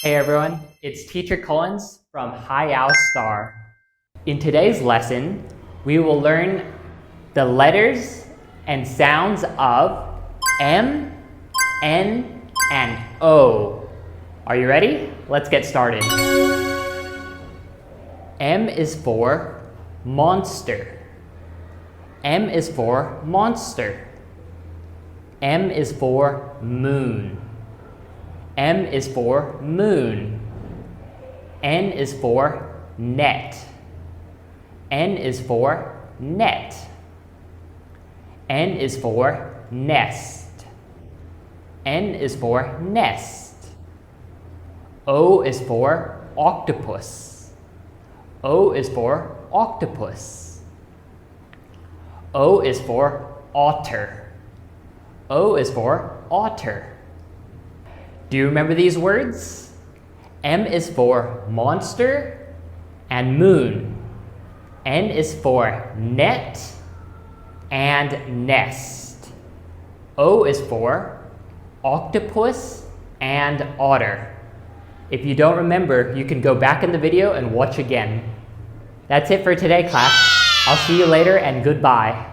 Hey everyone, it's Teacher Collins from High Owl Star. In today's lesson, we will learn the letters and sounds of M, N, and O. Are you ready? Let's get started. M is for monster. M is for monster. M is for moon. M is for moon. N is for net. N is for net. N is for nest. N is for nest. O is for octopus. O is for octopus. O is for otter. O is for otter. Do you remember these words? M is for monster and moon. N is for net and nest. O is for octopus and otter. If you don't remember, you can go back in the video and watch again. That's it for today, class. I'll see you later and goodbye.